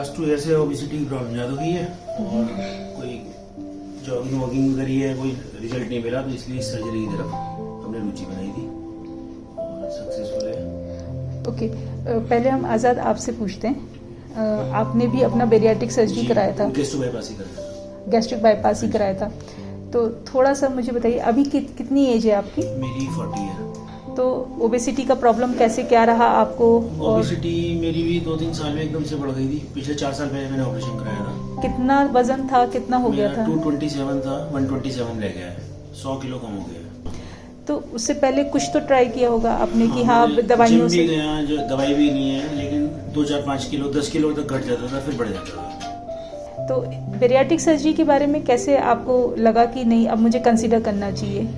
Last 2 year से obesity की problem ज़्यादा हुई है और कोई जॉगिंग वॉगिंग करी है, कोई रिजल्ट नहीं मिला, तो इसलिए सर्जरी की तरफ हमने रुचि बनाई थी और सक्सेसफुल है। ओके, पहले हम आज़ाद आपसे पूछते हैं, आपने भी अपना बेरियाट्रिक सर्जरी कराया था, गैस्ट्रिक बाईपास ही कराया था। गैस्ट्रिक बाईपास ही कराया था, तो थोड़ा सा मुझे बताइए अभी कितनी एज है आपकी? मेरी 40 है। तो ओबेसिटी का प्रॉब्लम कैसे क्या रहा आपको? ओबेसिटी मेरी भी 2-3 साल में एकदम से बढ़ गई थी। पिछले 4 साल पहले मैंने ऑपरेशन कराया था। कितना वजन था, कितना हो गया था? 227 था, 127 रह गया है, 100 किलो कम हो गया है। तो उससे पहले कुछ तो ट्राई किया होगा आपने कि हाँ मैंने दवाइयों जिम से? भी गया, जो दवाई भी नहीं है, लेकिन 2-4-5 किलो 10 किलो तक घट जाता था, फिर बढ़ जाता था। तो बेरियाट्रिक सर्जरी के बारे में कैसे आपको लगा कि नहीं अब मुझे कंसीडर करना चाहिए?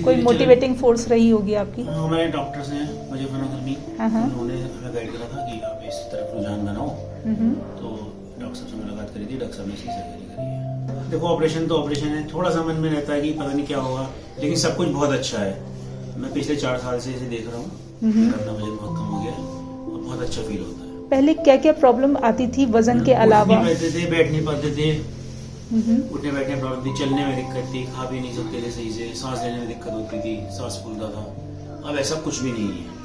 कोई मोटिवेटिंग फोर्स रही होगी आपकी? हमारे डॉक्टर्स हैं मुजफ्फरनगर में, हाँ। उन्होंने हमें गाइड करा था कि आप इस तरफ रुझान बनाओ, तो डॉक्टर साहब से मुलाकात करी थी, डॉक्टर साहब ने इसकी सर्जरी करी है। देखो ऑपरेशन तो ऑपरेशन है, थोड़ा सा मन में रहता है कि पता नहीं क्या होगा, लेकिन सब कुछ बहुत अच्छा है। मैं पिछले 4 साल से इसे देख रहा हूँ, मेरा अपना वजन बहुत कम हो गया है और बहुत अच्छा फील होता है। पहले क्या क्या प्रॉब्लम आती थी वजन के अलावा? उठ नहीं पाते थे, बैठ नहीं पाते थे, उठने बैठने में प्रॉब्लम थी, चलने में दिक्कत थी, खा भी नहीं सकते थे सही से, सांस लेने में दिक्कत होती थी, सांस फूलता था। अब ऐसा कुछ भी नहीं है।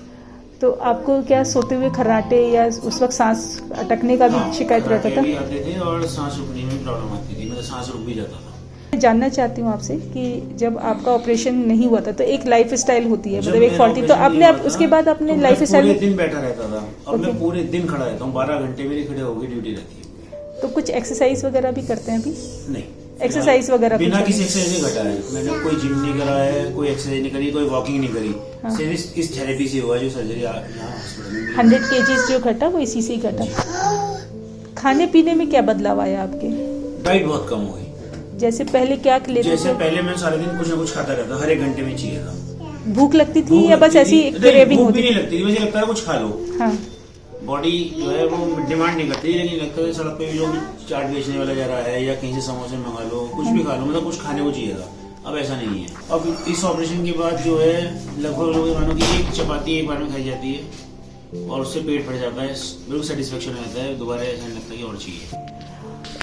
तो आपको क्या सोते हुए खर्राटे या उस वक्त सांस अटकने का भी शिकायत रहता था? भी आते थे और सांस रुकने में प्रॉब्लम आती थी, मतलब सांस रुक भी जाता था। मैं जानना चाहती हूँ आपसे कि जब आपका ऑपरेशन नहीं हुआ था तो एक लाइफ स्टाइल होती है, मतलब एक 40, तो आपने उसके बाद अपने लाइफ स्टाइल पूरे दिन बैठा रहता था, अब मैं पूरे दिन खड़ा रहता हूँ, 12 घंटे मेरी खड़े होकर ड्यूटी रहती है। तो कुछ एक्सरसाइज वगैरह भी करते हैं अभी? नहीं, एक्सरसाइज वगैरह बिना कुछ किसी एक्सरसाइज से घटा है। मैंने कोई जिम नहीं करा है, कोई एक्सरसाइज नहीं करी, कोई वॉकिंग नहीं करी, सिर्फ इस थेरेपी से हुआ जो सर्जरी यहाँ हॉस्पिटल में 100 kg जो घटा वो इसी से ही घटा। खाने पीने में क्या बदलाव आया आपके? डाइट बहुत कम हो गई। जैसे पहले क्या लेते जैसे थे? पहले मैं सारे दिन कुछ ना कुछ खाता रहता, हर एक घंटे में चाहिए था। भूख लगती थी भूख या बस लगती ऐसी थी? क्रेविंग भूख होती भी नहीं थी? लगती थी, मुझे लगता है कुछ खा लो। हाँ। बॉडी जो है वो डिमांड नहीं करती, लेकिन लगता है सड़क पे भी जो चाट बेचने वाला जा रहा है या कहीं से समोसे मंगा लो, कुछ भी खा लो, मतलब कुछ खाने को चाहिए था। अब ऐसा नहीं है। अब इस ऑपरेशन के बाद जो है लगभग लोग मानो कि एक चपाती एक बार में खाई जाती है और उससे पेट भर जाता है, बिल्कुल सेटिस्फेक्शन रहता है, दोबारा ऐसा नहीं लगता कि और चाहिए।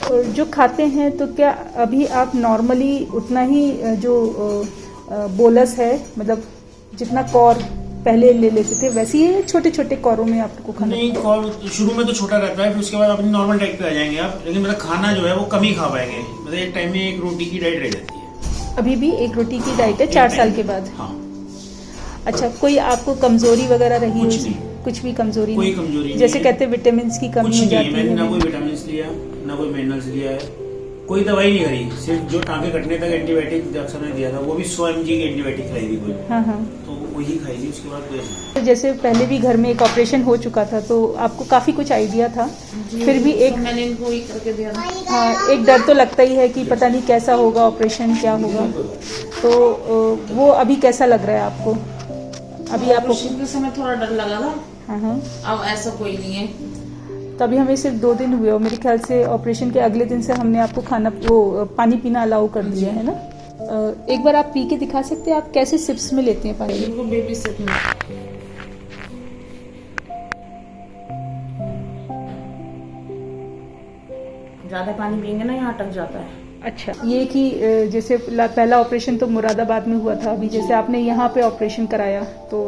और जो खाते हैं तो क्या अभी आप नॉर्मली उतना ही जो बोलस है, मतलब जितना कौर पहले ले लेते थे वैसे ही छोटे छोटे कौरों में आपको खाना? नहीं, कौर शुरू में तो छोटा रहता है, फिर उसके बाद अपनी नॉर्मल डाइट पे आ जाएंगे आप, लेकिन मतलब खाना जो है वो कम ही खा पाएंगे, मतलब एक टाइम में एक रोटी की डाइट रह जाती है। अभी भी एक रोटी की डाइट है 4 साल के बाद? हाँ। अच्छा, कोई आपको कमजोरी वगैरह रही? कुछ नहीं, कुछ भी कमजोरी कोई नहीं? कमजोरी नहीं जैसे है। कहते हैं विटामिन की कमी कुछ हो नहीं जाती है, मैंने ना है? कोई विटामिन लिया, ना कोई मिनरल्स लिया है, कोई दवाई नहीं करी, सिर्फ जो टांके कटने तक एंटीबायोटिक डॉक्टर ने दिया था, वो भी 100 mg की एंटीबायोटिक खिलाई थी कोई, हाँ हाँ। तो वही खाई थी, उसके बाद कोई तो जैसे पहले भी घर में एक ऑपरेशन हो चुका था तो आपको काफी कुछ आइडिया था, फिर भी एक मैंने इनको ही करके दिया था। हाँ, एक डर तो लगता ही है कि पता नहीं कैसा होगा ऑपरेशन, क्या होगा, तो वो अभी कैसा लग रहा है आपको? अभी आपको? ऑपरेशन के समय थोड़ा डर लगा था, हाँ हाँ। अब ऐसा कोई नहीं है। तो अभी हमें सिर्फ 2 दिन हुए और मेरे ख्याल से ऑपरेशन के अगले दिन से हमने आपको खाना वो पानी पीना अलाउ कर दिया है ना? एक बार आप पी के दिखा सकते हैं, आप कैसे सिप्स में लेते हैं पानी? इनको बेबी सिप में ज्यादा पानी पियेंगे ना यहाँ अटक जाता है। अच्छा, ये कि जैसे पहला ऑपरेशन तो मुरादाबाद में हुआ था, अभी जैसे आपने यहाँ पे ऑपरेशन कराया तो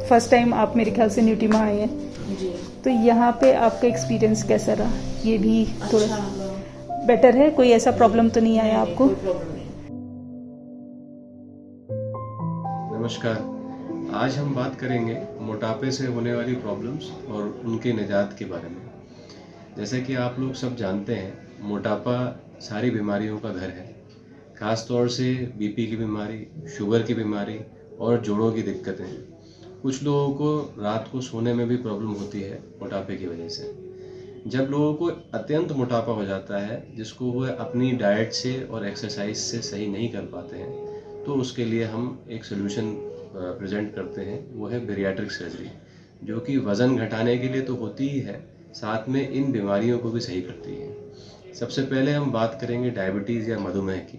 फर्स्ट टाइम आप मेरे ख्याल से न्यूटीमा आए हैं, जी। तो यहाँ पे आपका एक्सपीरियंस कैसा रहा? ये भी थोड़ा अच्छा, बेटर है, कोई ऐसा प्रॉब्लम तो नहीं आया आपको? कोई प्रॉब्लम नहीं। नमस्कार, आज हम बात करेंगे मोटापे से होने वाली प्रॉब्लम्स और उनके निजात के बारे में। जैसे कि आप लोग सब जानते हैं, मोटापा सारी बीमारियों का घर है। ख़ास तौर से बीपी की बीमारी, शुगर की बीमारी और जोड़ों की दिक्कतें। कुछ लोगों को रात को सोने में भी प्रॉब्लम होती है मोटापे की वजह से। जब लोगों को अत्यंत मोटापा हो जाता है, जिसको वह अपनी डाइट से और एक्सरसाइज से सही नहीं कर पाते हैं, तो उसके लिए हम एक सोल्यूशन प्रेजेंट करते हैं, वो है बेरियाट्रिक सर्जरी, जो कि वज़न घटाने के लिए तो होती ही है, साथ में इन बीमारियों को भी सही करती है। सबसे पहले हम बात करेंगे डायबिटीज़ या मधुमेह की।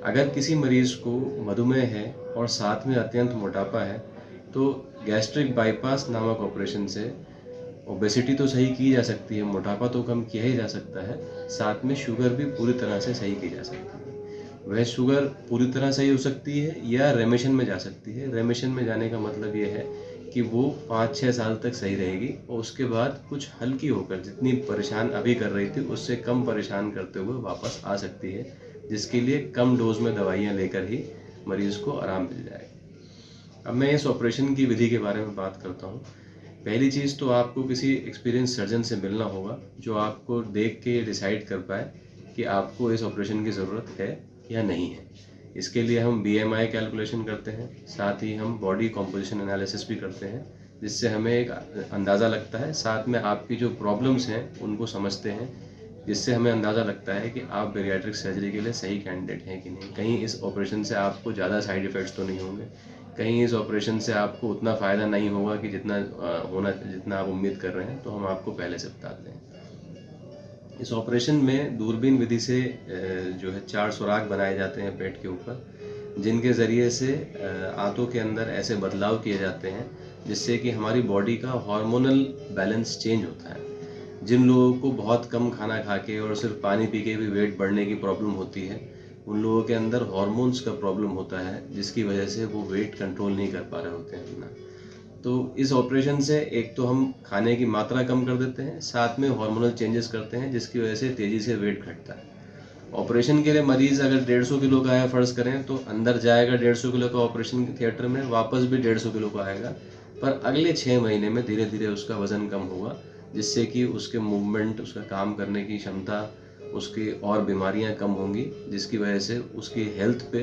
अगर किसी मरीज़ को मधुमेह है और साथ में अत्यंत मोटापा है, तो गैस्ट्रिक बाईपास नामक ऑपरेशन से ओबेसिटी तो सही की जा सकती है, मोटापा तो कम किया ही जा सकता है, साथ में शुगर भी पूरी तरह से सही की जा सकती है। वह शुगर पूरी तरह सही हो सकती है या रेमिशन में जा सकती है। रेमिशन में जाने का मतलब ये है कि वो 5-6 साल तक सही रहेगी और उसके बाद कुछ हल्की होकर जितनी परेशान अभी कर रही थी उससे कम परेशान करते हुए वापस आ सकती है, जिसके लिए कम डोज में दवाइयाँ लेकर ही मरीज़ को आराम मिल जाएगा। अब मैं इस ऑपरेशन की विधि के बारे में बात करता हूँ। पहली चीज़ तो आपको किसी एक्सपीरियंस सर्जन से मिलना होगा जो आपको देख के डिसाइड कर पाए कि आपको इस ऑपरेशन की ज़रूरत है या नहीं है। इसके लिए हम BMI कैलकुलेशन करते हैं, साथ ही हम बॉडी कॉम्पोजिशन एनालिसिस भी करते हैं, जिससे हमें एक अंदाज़ा लगता है। साथ में आपकी जो प्रॉब्लम्स हैं उनको समझते हैं, जिससे हमें अंदाज़ा लगता है कि आप बेरियाट्रिक सर्जरी के लिए सही कैंडिडेट हैं कि नहीं। कहीं इस ऑपरेशन से आपको ज़्यादा साइड इफ़ेक्ट्स तो नहीं होंगे, कहीं इस ऑपरेशन से आपको उतना फ़ायदा नहीं होगा कि जितना आप उम्मीद कर रहे हैं, तो हम आपको पहले से बताते हैं। इस ऑपरेशन में दूरबीन विधि से जो है 4 सुराख बनाए जाते हैं पेट के ऊपर, जिनके ज़रिए से आंतों के अंदर ऐसे बदलाव किए जाते हैं जिससे कि हमारी बॉडी का हार्मोनल बैलेंस चेंज होता है। जिन लोगों को बहुत कम खाना खा के और सिर्फ पानी पी के भी वेट बढ़ने की प्रॉब्लम होती है, उन लोगों के अंदर हार्मोन्स का प्रॉब्लम होता है, जिसकी वजह से वो वेट कंट्रोल नहीं कर पा रहे होते हैं अपना। तो इस ऑपरेशन से एक तो हम खाने की मात्रा कम कर देते हैं, साथ में हार्मोनल चेंजेस करते हैं, जिसकी वजह से तेज़ी से वेट घटता है। ऑपरेशन के लिए मरीज़ अगर 150 किलो का है फ़र्ज़ करें, तो अंदर जाएगा 150 किलो का ऑपरेशन थिएटर में, वापस भी 150 किलो का आएगा, पर अगले 6 महीने में धीरे धीरे उसका वज़न कम होगा, जिससे कि उसके मूवमेंट, उसका काम करने की क्षमता, उसकी और बीमारियां कम होंगी, जिसकी वजह से उसकी हेल्थ पे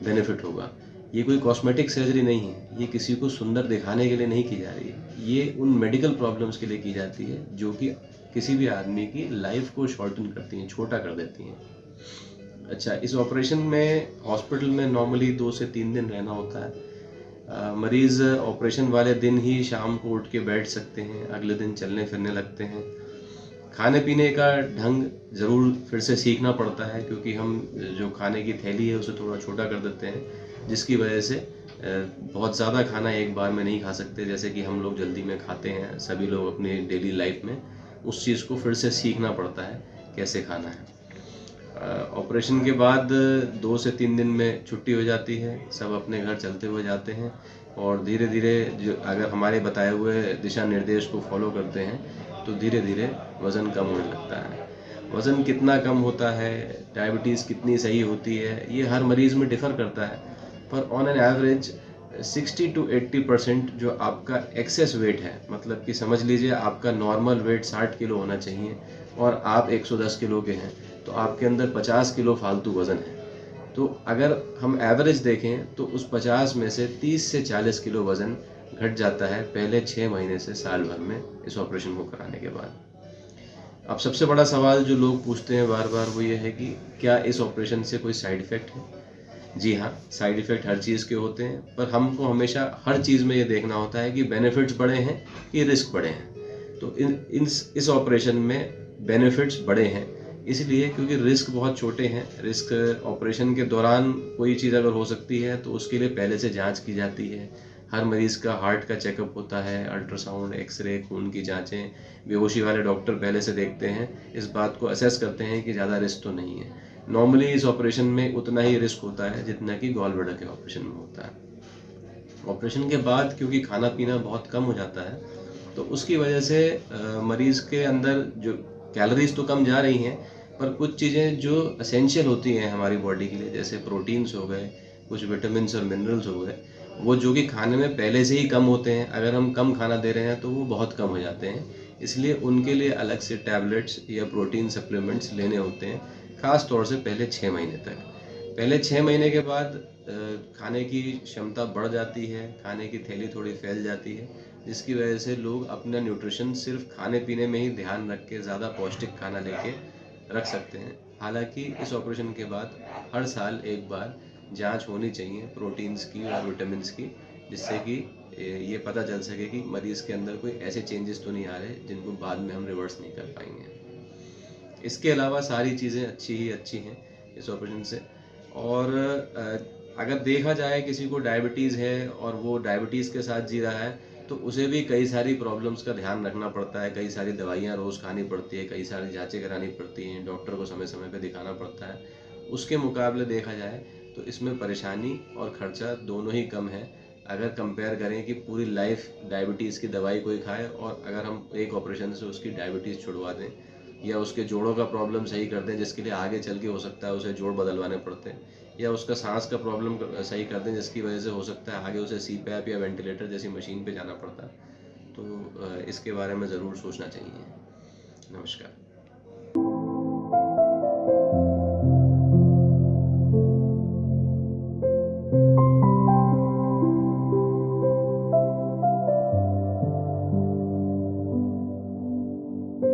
बेनिफिट होगा। ये कोई कॉस्मेटिक सर्जरी नहीं है, ये किसी को सुंदर दिखाने के लिए नहीं की जा रही है, ये उन मेडिकल प्रॉब्लम्स के लिए की जाती है जो कि किसी भी आदमी की लाइफ को शॉर्टन करती हैं, छोटा कर देती हैं। अच्छा, इस ऑपरेशन में हॉस्पिटल में नॉर्मली 2 से 3 दिन रहना होता है। मरीज़ ऑपरेशन वाले दिन ही शाम को उठ के बैठ सकते हैं, अगले दिन चलने फिरने लगते हैं। खाने पीने का ढंग ज़रूर फिर से सीखना पड़ता है, क्योंकि हम जो खाने की थैली है उसे थोड़ा छोटा कर देते हैं, जिसकी वजह से बहुत ज़्यादा खाना एक बार में नहीं खा सकते, जैसे कि हम लोग जल्दी में खाते हैं सभी लोग अपनी डेली लाइफ में। उस चीज़ को फिर से सीखना पड़ता है कैसे खाना है। ऑपरेशन के बाद 2 से 3 दिन में छुट्टी हो जाती है, सब अपने घर चलते हुए जाते हैं और धीरे धीरे जो अगर हमारे बताए हुए दिशा निर्देश को फॉलो करते हैं तो धीरे धीरे वज़न कम होने लगता है। वज़न कितना कम होता है, डायबिटीज़ कितनी सही होती है, ये हर मरीज़ में डिफ़र करता है, पर ऑन एन एवरेज 60 to 80% जो आपका एक्सेस वेट है, मतलब कि समझ लीजिए आपका नॉर्मल वेट 60 किलो होना चाहिए और आप 110 किलो के हैं, तो आपके अंदर 50 किलो फालतू वज़न है। तो अगर हम एवरेज देखें तो उस 50 में से 30 से 40 किलो वज़न घट जाता है पहले 6 महीने से साल भर में इस ऑपरेशन को कराने के बाद। अब सबसे बड़ा सवाल जो लोग पूछते हैं बार बार वो ये है कि क्या इस ऑपरेशन से कोई साइड इफ़ेक्ट है? जी हाँ, साइड इफ़ेक्ट हर चीज़ के होते हैं, पर हमको हमेशा हर चीज़ में ये देखना होता है कि बेनिफिट्स बड़े हैं कि रिस्क बड़े हैं। तो इस ऑपरेशन में बेनिफिट्स बड़े हैं, इसलिए क्योंकि रिस्क बहुत छोटे हैं। रिस्क ऑपरेशन के दौरान कोई चीज़ अगर हो सकती है तो उसके लिए पहले से जांच की जाती है। हर मरीज़ का हार्ट का चेकअप होता है, अल्ट्रासाउंड, एक्सरे, खून की जांचें, बेहोशी वाले डॉक्टर पहले से देखते हैं, इस बात को असेस करते हैं कि ज़्यादा रिस्क तो नहीं है। नॉर्मली इस ऑपरेशन में उतना ही रिस्क होता है जितना कि गॉल ब्लैडर के ऑपरेशन में होता है। ऑपरेशन के बाद क्योंकि खाना पीना बहुत कम हो जाता है, तो उसकी वजह से मरीज़ के अंदर जो कैलोरीज तो कम जा रही हैं, पर कुछ चीज़ें जो एसेंशियल होती हैं हमारी बॉडी के लिए, जैसे प्रोटीन्स हो गए, कुछ विटामिन्स और मिनरल्स हो गए, वो जो कि खाने में पहले से ही कम होते हैं, अगर हम कम खाना दे रहे हैं तो वो बहुत कम हो जाते हैं। इसलिए उनके लिए अलग से टैबलेट्स या प्रोटीन सप्लीमेंट्स लेने होते हैं, ख़ास तौर से पहले 6 महीने तक। पहले 6 महीने के बाद खाने की क्षमता बढ़ जाती है, खाने की थैली थोड़ी फैल जाती है, जिसकी वजह से लोग अपना न्यूट्रिशन सिर्फ खाने पीने में ही ध्यान रख के ज़्यादा पौष्टिक खाना लेके रख सकते हैं। हालांकि इस ऑपरेशन के बाद हर साल एक बार जांच होनी चाहिए प्रोटीन्स की और विटामिन्स की, जिससे कि ये पता चल सके कि मरीज़ के अंदर कोई ऐसे चेंजेस तो नहीं आ रहे जिनको बाद में हम रिवर्स नहीं कर पाएंगे। इसके अलावा सारी चीज़ें अच्छी हैं इस ऑपरेशन से। और अगर देखा जाए किसी को डायबिटीज़ है और वो डायबिटीज़ के साथ जी रहा है, तो उसे भी कई सारी प्रॉब्लम्स का ध्यान रखना पड़ता है, कई सारी दवाइयाँ रोज़ खानी पड़ती है, कई सारी जांचें करानी पड़ती हैं, डॉक्टर को समय समय पे दिखाना पड़ता है। उसके मुकाबले देखा जाए तो इसमें परेशानी और खर्चा दोनों ही कम है। अगर कंपेयर करें कि पूरी लाइफ डायबिटीज़ की दवाई कोई खाए और अगर हम एक ऑपरेशन से उसकी डायबिटीज़ छुड़वा दें या उसके जोड़ों का प्रॉब्लम सही कर दें, जिसके लिए आगे चल के हो सकता है उसे जोड़ बदलवाने पड़ते हैं, या उसका सांस का प्रॉब्लम सही कर दें जिसकी वजह से हो सकता है आगे उसे CPAP या वेंटिलेटर जैसी मशीन पे जाना पड़ता है, तो इसके बारे में ज़रूर सोचना चाहिए। नमस्कार।